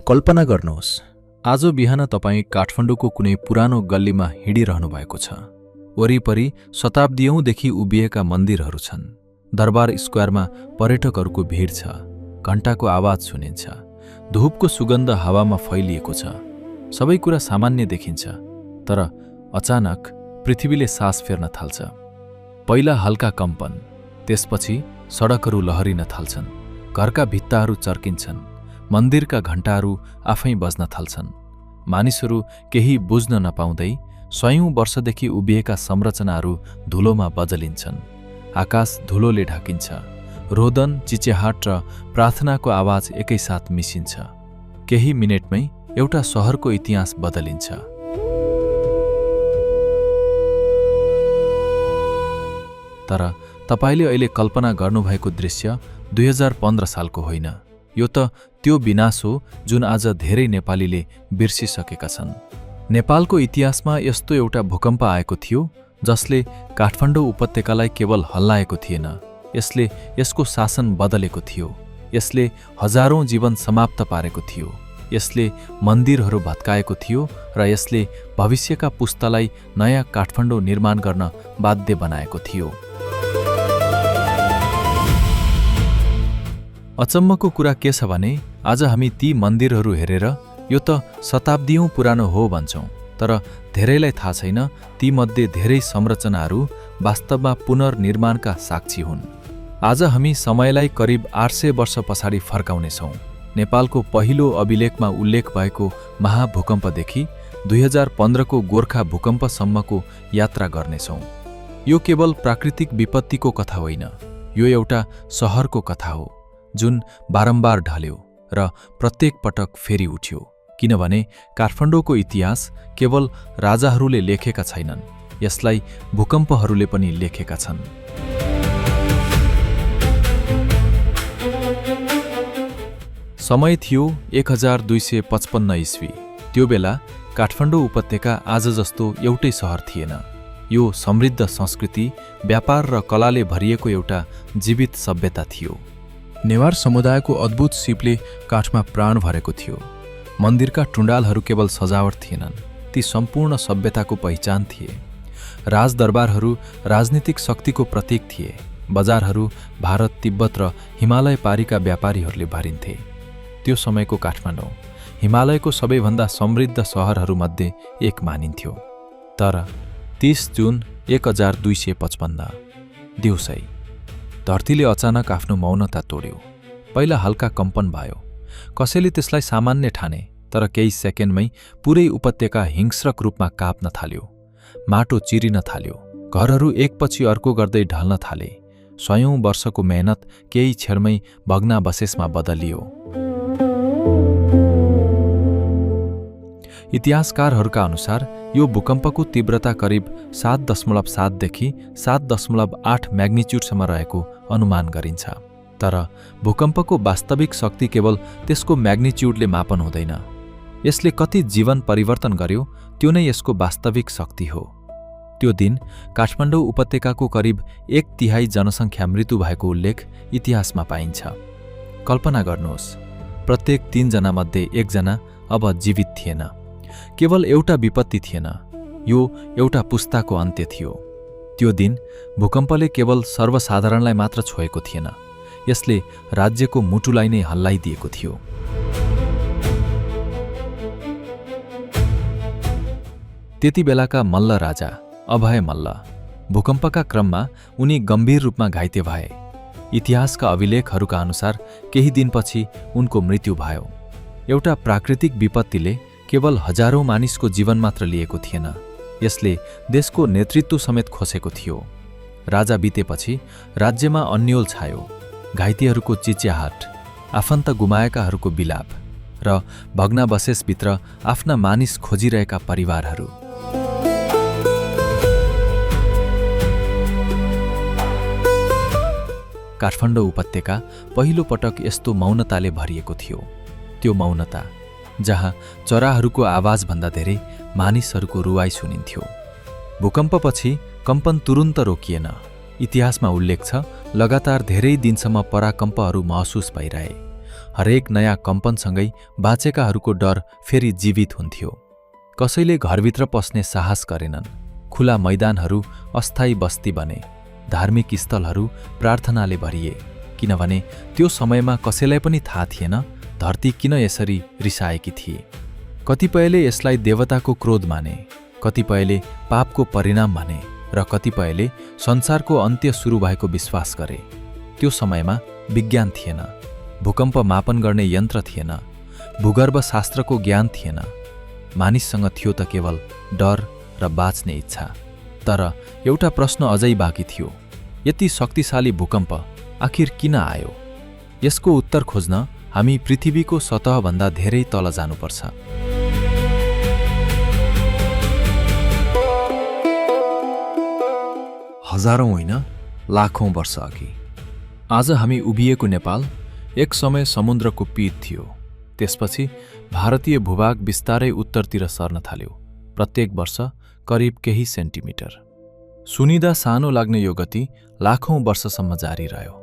कल्पना गर्नुहोस्, आज बिहान तपाईँ काठमाडौँको कुनै पुरानो गल्लीमा हिँडिरहनु भएको छ। वरिपरि शताब्दीयौंदेखि उभिएका मन्दिरहरू छन्। दरबार स्क्वायरमा पर्यटकहरूको भिड छ। घण्टाको आवाज सुनिन्छ। धूपको सुगन्ध हावामा फैलिएको छ। सबै कुरा सामान्य देखिन्छ, तर अचानक पृथ्वीले सास फेर्न थाल्छ। पहिला हल्का कम्पन, त्यसपछि सडकहरू लहरिन थाल्छन्। घरका भित्ताहरू चर्किन्छन्। मन्दिरका घण्टाहरू आफै बज्न थाल्छन्। मानिसहरू केही बुझ्न नपाउँदै सयौं वर्षदेखि उभिएका संरचनाहरू धुलोमा बदलिन्छन्। आकाश धुलोले ढाकिन्छ। रोदन, चिच्याहाट र प्रार्थनाको आवाज एकैसाथ मिसिन्छ। केही मिनेटमै एउटा शहरको इतिहास बदलिन्छ। तर तपाईले अहिले कल्पना गर्नुभएको दृश्य 2015 सालको होइन। यो त त्यो विनाश हो जुन आज धेरै नेपालीले बिर्सिसकेका छन्। नेपालको इतिहासमा यस्तो एउटा भूकम्प आएको थियो जसले काठमाडौँ उपत्यकालाई केवल हल्लाएको थिएन, यसले यसको शासन बदलेको थियो। यसले हजारौं जीवन समाप्त पारेको थियो। यसले मन्दिरहरू भत्काएको थियो र यसले भविष्यका पुस्तालाई नयाँ काठमाडौँ निर्माण गर्न बाध्य बनाएको थियो। अचम्मको कुरा के छ भने आज हामी ती मन्दिरहरू हेरेर यो त शताब्दीयौं पुरानो हो भन्छौं, तर धेरैलाई थाहा छैन तीमध्ये धेरै संरचनाहरू वास्तवमा पुनर्निर्माणका साक्षी हुन्। आज हामी समयलाई करिब 800 वर्ष पछाडि फर्काउनेछौं। नेपालको पहिलो अभिलेखमा उल्लेख भएको महाभूकम्पदेखि 2015 को गोर्खा भूकम्पसम्मको यात्रा गर्नेछौं। यो केवल प्राकृतिक विपत्तिको कथा होइन, यो एउटा शहरको कथा हो जुन बारम्बार ढल्यो र प्रत्येक पटक फेरि उठ्यो। किनभने काठमाडौँको इतिहास केवल राजाहरूले लेखेका छैनन्, यसलाई भूकम्पहरूले पनि लेखेका छन्। समय थियो 1255 ईस्वी। त्यो बेला काठमाडौँ उपत्यका आज जस्तो एउटै शहर थिएन। यो समृद्ध संस्कृति, व्यापार र कलाले भरिएको एउटा जीवित सभ्यता थियो। नेवार समुदायको अद्भुत सिपले काठमा प्राण भरेको थियो। मन्दिरका टुण्डालहरू केवल सजावट थिएनन्, ती सम्पूर्ण सभ्यताको पहिचान थिए। राजदरबारहरू राजनीतिक शक्तिको प्रतीक थिए। बजारहरू भारत, तिब्बत र हिमालय पारीका व्यापारीहरूले भरिन्थे। त्यो समयको काठमाडौँ हिमालयको सबैभन्दा समृद्ध शहरहरूमध्ये एक मानिन्थ्यो। तर 30 जुन 1255 दिउँसै धरतीले अचानक आफ्नो मौनता तोड्यो। पहिला हल्का कम्पन भयो। कसैले त्यसलाई सामान्य ठाने, तर केही सेकेन्डमै पुरै उपत्यका हिंस्रक रूपमा काप्न थाल्यो। माटो चिरिन थाल्यो। घरहरू एकपछि अर्को गर्दै ढल्न थाले। सयौं वर्षको मेहनत केही क्षणमै भग्नावशेषमा बदलियो। इतिहासकारहरूका अनुसार यो भूकम्पको तीव्रता करिब 7.7 देखि 7.8 म्याग्निच्युडसम्म रहेको अनुमान गरिन्छ। तर भूकम्पको वास्तविक शक्ति केवल त्यसको म्याग्निच्युडले मापन हुँदैन। यसले कति जीवन परिवर्तन गर्यो त्यो नै यसको वास्तविक शक्ति हो। त्यो दिन काठमाडौँ उपत्यकाको करिब 1/3 जनसङ्ख्या मृत्यु भएको उल्लेख इतिहासमा पाइन्छ। कल्पना गर्नुहोस्, प्रत्येक 3 जनामध्ये 1 जना अब जीवित थिएन। केवल एउटा विपत्ति थिएन, यो एउटा पुस्ताको अन्त्य थियो। त्यो दिन भूकम्पले केवल सर्वसाधारणलाई मात्र छोएको थिएन, यसले राज्यको मुटुलाई नै हल्लाइदिएको थियो। त्यति बेलाका मल्ल राजा अभय मल्ल, भूकम्पका क्रममा उनी गम्भीर रूपमा घाइते भए। इतिहासका अभिलेखहरूका अनुसार केही दिनपछि उनको मृत्यु भयो। एउटा प्राकृतिक विपत्तिले केवल हजारौं मानिसको जीवन मात्र लिएको थिएन, यसले देशको नेतृत्व समेत खोसेको थियो। राजा बितेपछि राज्यमा अन्योल छायो। घाइतेहरूको चिच्याहाट, आफन्त गुमाएकाहरूको बिलाप र भग्नावशेषभित्र आफ्ना मानिस खोजिरहेका परिवारहरू। काठमाडौँ उपत्यका पहिलो पटक यस्तो मौनताले भरिएको थियो। त्यो मौनता जहाँ चराहरूको आवाजभन्दा धेरै मानिसहरूको रुवाई सुनिन्थ्यो। भूकम्पपछि कम्पन तुरुन्त रोकिएन। इतिहासमा उल्लेख छ, लगातार धेरै दिनसम्म पराकम्पहरू महसुस भइरहे। हरेक नयाँ कम्पनसँगै बाँचेकाहरूको डर फेरि जीवित हुन्थ्यो। कसैले घरभित्र पस्ने साहस गरेनन्। खुला मैदानहरू अस्थायी बस्ती बने। धार्मिक स्थलहरू प्रार्थनाले भरिए, किनभने त्यो समयमा कसैलाई पनि थाहा थिएन धरती किन यसरी रिसाएकी थिए। कतिपयले यसलाई देवताको क्रोध माने, कतिपयले पापको परिणाम माने र कतिपयले संसारको अन्त्य सुरु भएको विश्वास गरे। त्यो समयमा विज्ञान थिएन, भूकम्प मापन गर्ने यन्त्र थिएन, भूगर्भशास्त्रको ज्ञान थिएन। मानिससँग थियो त केवल डर र बाँच्ने इच्छा। तर एउटा प्रश्न अझै बाँकी थियो, यति शक्तिशाली भूकम्प आखिर किन आयो? यसको उत्तर खोज्न हामी पृथ्वीको सतहभन्दा धेरै तल जानुपर्छ। हजारौं होइन, लाखौं वर्ष अघि। आज हामी उभिएको नेपाल एक समय समुद्रको पिठ थियो। त्यसपछि भारतीय भूभाग बिस्तारै उत्तरतिर सर्न थाल्यो, प्रत्येक वर्ष करिब केही सेन्टिमिटर। सुनिदा सानो लाग्ने यो गति लाखौं वर्षसम्म जारी रह्यो।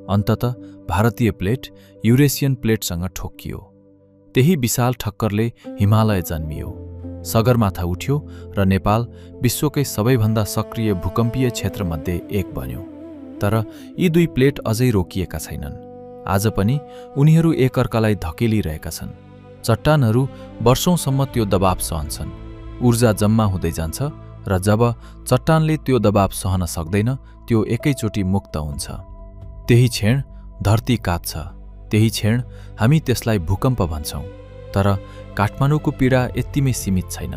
अन्ततः भारतीय प्लेट युरेसियन प्लेटसँग ठोक्कियो। त्यही विशाल ठक्करले हिमालय जन्मियो, सगरमाथा उठ्यो र नेपाल विश्वकै सबैभन्दा सक्रिय भूकम्पीय क्षेत्रमध्ये एक बन्यो। तर यी दुई प्लेट अझै रोकिएका छैनन्। आज पनि उनीहरू एकअर्कालाई धकेलिरहेका छन्। चट्टानहरू वर्षौंसम्म त्यो दबाव सहन्छन्, ऊर्जा जम्मा हुँदै जान्छ र जब चट्टानले त्यो दबाव सहन सक्दैन त्यो एकैचोटि मुक्त हुन्छ। त्यही क्षण धरती काट्छ, त्यही क्षण हामी त्यसलाई भूकम्प भन्छौं। तर काठमाडौँको पीडा यतिमै सीमित छैन।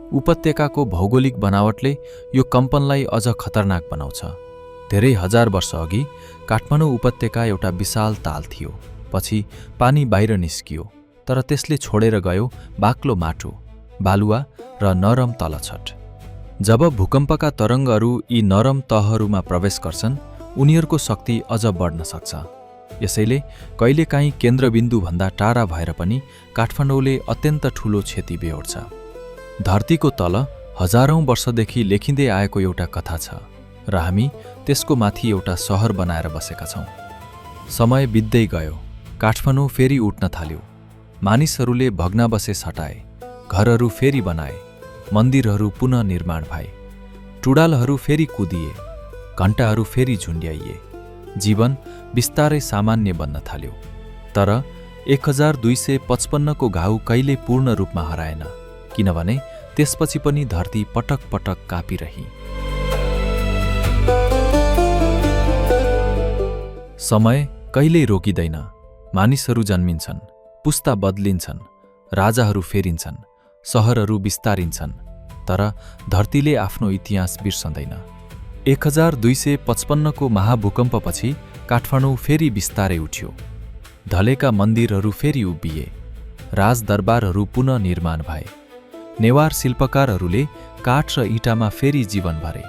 उपत्यकाको भौगोलिक बनावटले यो कम्पनलाई अझ खतरनाक बनाउँछ। धेरै हजार वर्ष अघि काठमाडौँ उपत्यका एउटा विशाल ताल थियो। पछि पानी बाहिर निस्कियो, तर त्यसले छोडेर गयो बाक्लो माटो, बालुवा र नरम तलछट। जब भूकम्पका तरङ्गहरू यी नरम तहहरूमा प्रवेश गर्छन्, उनीहरूको शक्ति अझ बढ्न सक्छ। यसैले कहिलेकाहीँ केन्द्रबिन्दुभन्दा टाढा भएर पनि काठमाडौँले अत्यन्त ठूलो क्षति बेहोर्छ। धरतीको तल हजारौं वर्षदेखि लेखिँदै आएको एउटा कथा छ र हामी त्यसको माथि एउटा सहर बनाएर बसेका छौं। समय बित्दै गयो, काठमाडौँ फेरि उठ्न थाल्यो। मानिसहरूले भग्नावशेष हटाए, घरहरू फेरि बनाए, मन्दिरहरू पुनः निर्माण भए, टुडालहरू फेरि कुदिए, घण्टाहरू फेरि झुन्ड्याइए। जीवन बिस्तारै सामान्य बन्न थाल्यो। तर 1255 को घाउ कहिल्यै पूर्ण रूपमा हराएन, किनभने त्यसपछि पनि धरती पटक पटक कापिरही। समय कहिल्यै रोकिँदैन। मानिसहरू जन्मिन्छन्, पुस्ता बदलिन्छन्, राजाहरू फेरिन्छन्, सहरहरू विस्तारिन्छन्, तर धरतीले आफ्नो इतिहास बिर्सँदैन। 1255 को महाभूकम्पपछि काठमाडौँ फेरि बिस्तारै उठ्यो। ढलेका मन्दिरहरू फेरि उभिए, राजदरबारहरू पुनः निर्माण भए, नेवार शिल्पकारहरूले काठ र इँटामा फेरि जीवन भरे।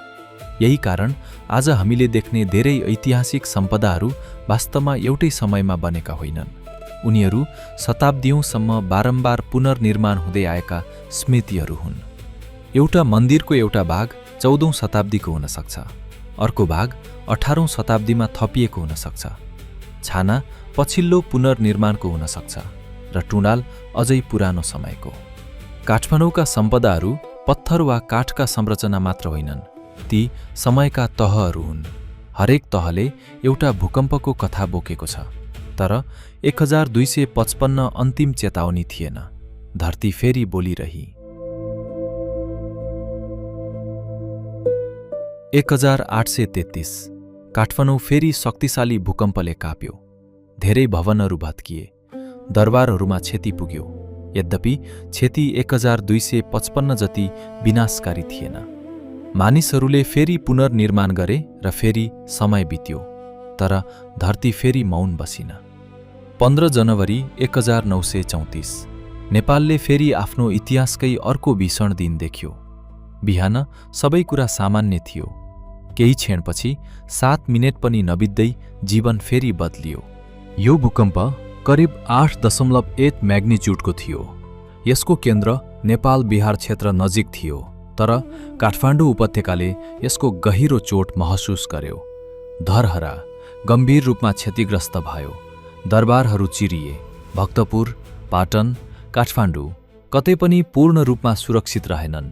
यही कारण आज हामीले देख्ने धेरै ऐतिहासिक सम्पदाहरू वास्तवमा एउटै समयमा बनेका होइनन्। उनीहरू शताब्दीौंसम्म बारम्बार पुनर्निर्माण हुँदै आएका स्मृतिहरू हुन्। एउटा मन्दिरको एउटा भाग 14औं शताब्दीको हुन सक्छ, अर्को भाग 18औं शताब्दीमा थपिएको हुन सक्छ। छाना पछिल्लो पुनर्निर्माणको हुन सक्छ र टुँडाल अझै पुरानो समयको। काठमाडौँका सम्पदाहरू पत्थर वा काठका संरचना मात्र होइनन्, ती समयका तहहरू हुन्। हरेक तहले एउटा भूकम्पको कथा बोकेको छ। तर 1255 अन्तिम चेतावनी थिएन। धरती फेरि बोलिरही। 1833 काठमाडौँ फेरि शक्तिशाली भूकम्पले काप्यो। धेरै भवनहरू भत्किए, दरबारहरूमा क्षति पुग्यो। यद्यपि क्षति 1255 जति विनाशकारी थिएन। मानिसहरूले फेरि पुनर्निर्माण गरे र फेरि समय बित्यो, तर धरती फेरि मौन बसिन। 15 जनवरी 1934 नेपालले फेरि आफ्नो इतिहासकै अर्को भीषण दिन देख्यो। बिहान सबै कुरा सामान्य थियो। केही क्षणपछि 7 मिनेट पनि नबित्दै जीवन फेरि बदलियो। यो भूकम्प करिब 8.1 म्याग्निच्युडको थियो। यसको केन्द्र नेपाल बिहार क्षेत्र नजिक थियो, तर काठमाडौँ उपत्यकाले यसको गहिरो चोट महसुस गर्यो। धरहरा गम्भीर रूपमा क्षतिग्रस्त भयो। दरबारहरू चिरिए। भक्तपुर, पाटन, काठमाडौँ कतै पनि पूर्ण रूपमा सुरक्षित रहेनन्।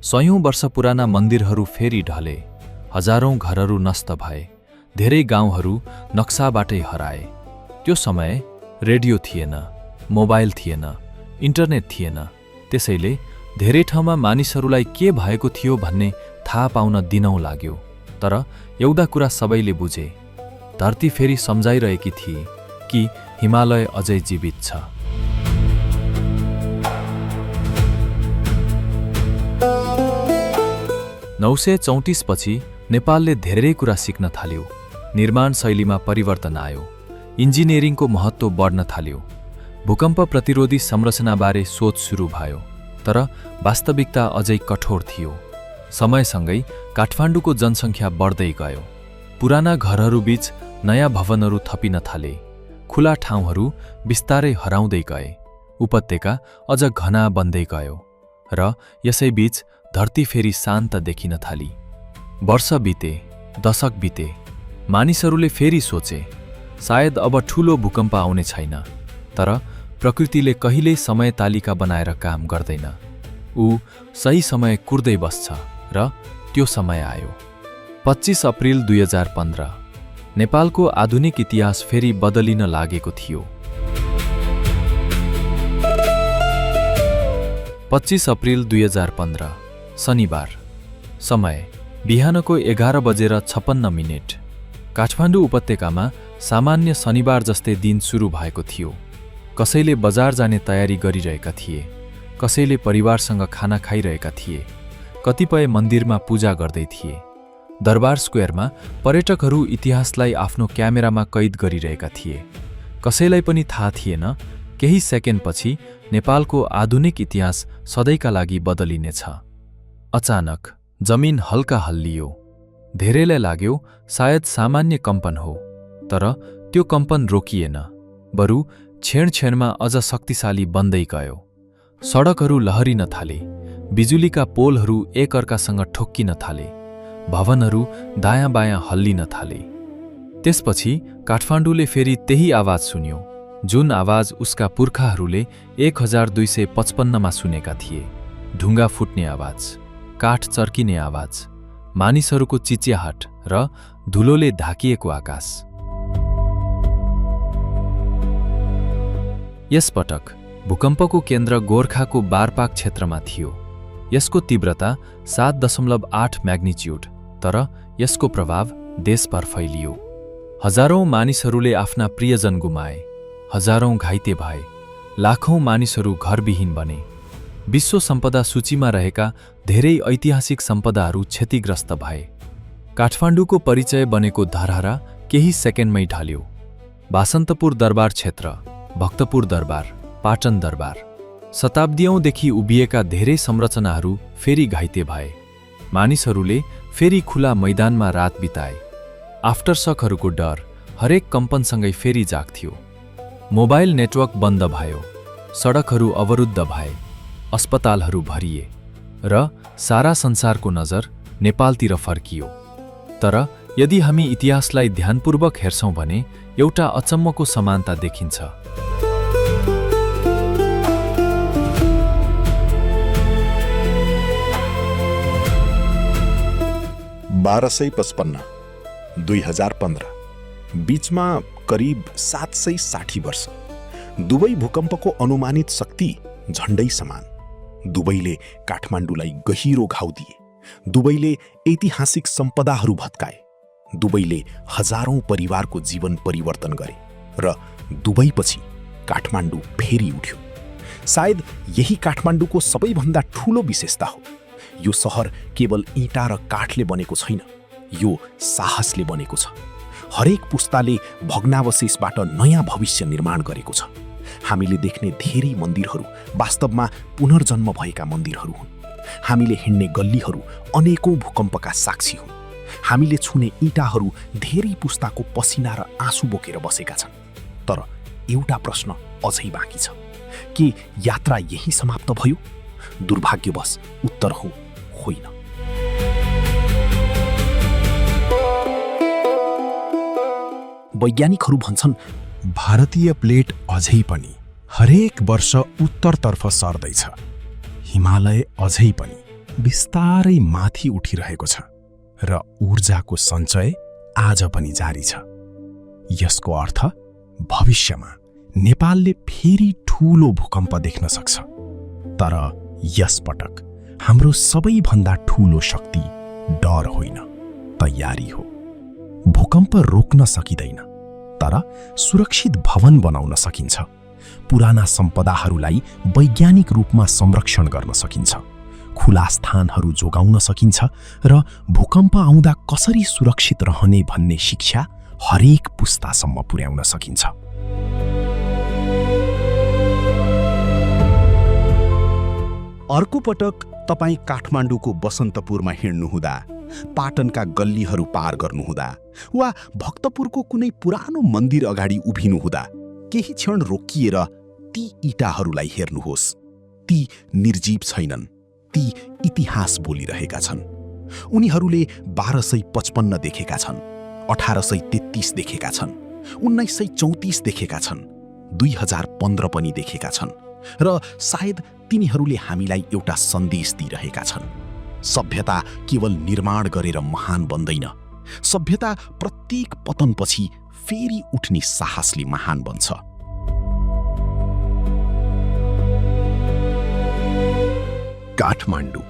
सयौं वर्ष पुराना मन्दिरहरू फेरि ढले। हजारौं घरहरू नष्ट भए। धेरै गाउँहरू नक्साबाटै हराए। त्यो समय रेडियो थिएन, मोबाइल थिएन, इन्टरनेट थिएन। त्यसैले धेरै ठाउँमा मानिसहरूलाई के भएको थियो भन्ने थाहा पाउन दिनौं लाग्यो। तर एउटा कुरा सबैले बुझे, धरती फेरि सम्झाइरहेकी थिए कि हिमालय अझै जीवित छ। (934) पछि नेपालले धेरै कुरा सिक्न थाल्यो। निर्माण शैलीमा परिवर्तन आयो। इन्जिनियरिङको महत्त्व बढ्न थाल्यो। भूकम्प प्रतिरोधी संरचनाबारे सोच सुरु भयो। तर वास्तविकता अझै कठोर थियो। समयसँगै काठमाडौँको जनसङ्ख्या बढ्दै गयो। पुराना घरहरूबीच नयाँ भवनहरू थपिन थाले। खुला ठाउँहरू बिस्तारै हराउँदै गए। उपत्यका अझ घना बन्दै गयो र यसैबीच धरती फेरि शान्त देखिन थाली। वर्ष बिते, दशक बिते। मानिसहरूले फेरि सोचे, सायद अब ठूलो भूकम्प आउने छैन। तर प्रकृतिले कहिल्यै समय तालिका बनाएर काम गर्दैन। ऊ सही समय कुर्दै बस्छ र त्यो समय आयो। 25 अप्रिल 2015 नेपालको आधुनिक इतिहास फेरि बदलिन लागेको थियो। 25 अप्रिल 2015 शनिबार। समय बिहानको 11:56। काठमाडौँ उपत्यकामा सामान्य शनिबार जस्तै दिन सुरु भएको थियो। कसैले बजार जाने तयारी गरिरहेका थिए। कसैले परिवारसँग खाना खाइरहेका थिए। कतिपय मन्दिरमा पूजा गर्दै थिए। दरबार स्क्वायरमा पर्यटकहरू इतिहासलाई आफ्नो क्यामेरामा कैद गरिरहेका थिए। कसैलाई पनि थाहा थिएन केही सेकेन्डपछि नेपालको आधुनिक इतिहास सधैँका लागि बदलिनेछ। अचानक जमिन हल्का हल्लियो। धेरैलाई लाग्यो सायद सामान्य कम्पन हो। तर त्यो कम्पन रोकिएन, बरु क्षण-क्षणमा अझ शक्तिशाली बन्दै गयो। सडकहरू लहरिन थाले। बिजुलीका पोलहरू एकअर्कासँग ठोक्किन थाले। भवनहरू दायाँ-बायाँ हल्लिन थाले। त्यसपछि काठमाडौँले फेरि त्यही आवाज सुन्यो, जुन आवाज उसका पुर्खाहरूले 1255 मा सुनेका थिए। ढुङ्गा फुट्ने आवाज, काठ चर्किने आवाज, मानिसहरूको चिच्याहाट र धुलोले ढाकिएको आकाश। यसपटक भूकम्पको केन्द्र गोर्खाको बारपाक क्षेत्रमा थियो। यसको तीव्रता 7.8 म्याग्निच्युड, तर यसको प्रभाव देशभर फैलियो। हजारौं मानिसहरूले आफ्ना प्रियजन गुमाए। हजारौं घाइते भए। लाखौं मानिसहरू घरविहीन बने। विश्व सम्पदा सूचीमा रहेका धेरै ऐतिहासिक सम्पदाहरू क्षतिग्रस्त भए। काठमाडौँको परिचय बनेको धरहरा केही सेकेन्डमै ढल्यो। बासन्तपुर दरबार क्षेत्र, भक्तपुर दरबार, पाटन दरबार, शताब्दीौंदेखि उभिएका धेरै संरचनाहरू फेरि घाइते भए। मानिसहरूले फेरि खुला मैदानमा रात बिताए। आफ्टरसकहरूको डर हरेक कम्पनसँगै फेरि जाग्थ्यो। मोबाइल नेटवर्क बन्द भयो। सडकहरू अवरुद्ध भए। अस्पतालहरू भरिए र सारा संसारको नजर नेपालतिर फर्कियो। तर यदि हामी इतिहासलाई ध्यानपूर्वक हेर्छौं भने एउटा अचम्मको समानता देखिन्छ। 1255, 2015 बीचमा करिब 760 वर्ष। दुवै भूकम्पको अनुमानित शक्ति झण्डै समान। दुवैले काठमाडौँलाई गहिरो घाउ दिए। दुवैले ऐतिहासिक सम्पदाहरू भत्काए। दुवैले हजारौं परिवारको जीवन परिवर्तन गरे र दुवैपछि काठमाडौँ फेरि उठ्यो। सायद यही काठमाडौँको सबैभन्दा ठूलो विशेषता हो। यो सहर केवल ईटा र काठले बनेको छैन, यो साहसले बनेको छ। हरेक पुस्ताले भग्नावशेषबाट नयाँ भविष्य निर्माण गरेको छ। हामीले देख्ने धेरै मन्दिरहरू वास्तवमा पुनर्जन्म भएका मन्दिरहरू हुन्। हामीले हिँड्ने गल्लीहरू अनेकौं भूकम्पका साक्षी हुन्। हामीले छुने ईटाहरू धेरै पुस्ताको पसिना र आँसु बोकेर बसेका छन्। तर एउटा प्रश्न अझै बाँकी छ, के यात्रा यही समाप्त भयो? दुर्भाग्यवश उत्तर हो, होइन। वैज्ञानिकहरू भन्छन् भारतीय प्लेट अझै पनि हरेक वर्ष उत्तरतर्फ सर्दैछ। हिमालय अझै पनि बिस्तारै माथि उठिरहेको छ र ऊर्जाको सञ्चय आज पनि जारी छ। यसको अर्थ भविष्यमा नेपालले फेरि ठूलो भूकम्प देख्न सक्छ। तर यस पटक हाम्रो सबैभन्दा ठूलो शक्ति डर होइन, तयारी हो। भूकम्प रोक्न सकिँदैन, तर सुरक्षित भवन बनाउन सकिन्छ। पुराना सम्पदाहरूलाई वैज्ञानिक रूपमा संरक्षण गर्न सकिन्छ। खुला स्थानहरू जोगाउन सकिन्छ र भूकम्प आउँदा कसरी सुरक्षित रहने भन्ने शिक्षा हरेक पुस्तासम्म पुर्याउन सकिन्छ। अर्को पटक तपाईँ काठमाडौँको बसन्तपुरमा हिँड्नुहुँदा, पाटनका गल्लीहरू पार गर्नुहुँदा वा भक्तपुरको कुनै पुरानो मन्दिर अगाडि उभिनुहुँदा केही क्षण रोकिएर ती इँटाहरूलाई हेर्नुहोस्। ती निर्जीव छैनन्, ती इतिहास बोलिरहेका छन्। उनीहरूले 1255 देखेका छन्, 1833 देखेका छन्, 1934 देखेका छन्, 2015 पनि देखेका छन् र सायद तिनीहरूले हामीलाई एउटा सन्देश दिइरहेका छन्। सभ्यता केवल निर्माण गरेर महान बन्दैन, सभ्यता प्रत्येक पतनपछि फेरि उठ्ने साहसले महान बन्छ। काठमाडौँ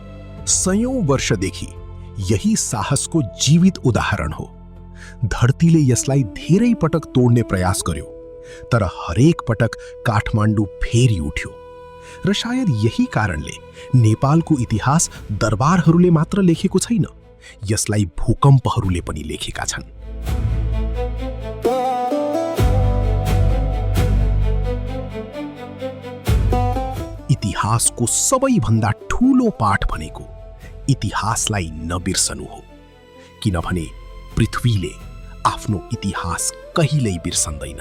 सयौं वर्षदेखि यही साहसको जीवित उदाहरण हो। धरतीले यसलाई धेरै पटक तोड्ने प्रयास गर्यो, तर हरेक पटक काठमाडौँ फेरि उठ्यो। र शायद यही कारणले नेपालको इतिहास दरबारहरूले मात्र लेखेको छैन, यसलाई भूकम्पहरूले पनि लेखेका छन्। इतिहासको सबैभन्दा ठूलो पाठ भनेको इतिहासलाई नबिर्सनु हो, किनभने पृथ्वीले आफ्नो इतिहास कहिल्यै बिर्सन्दैन।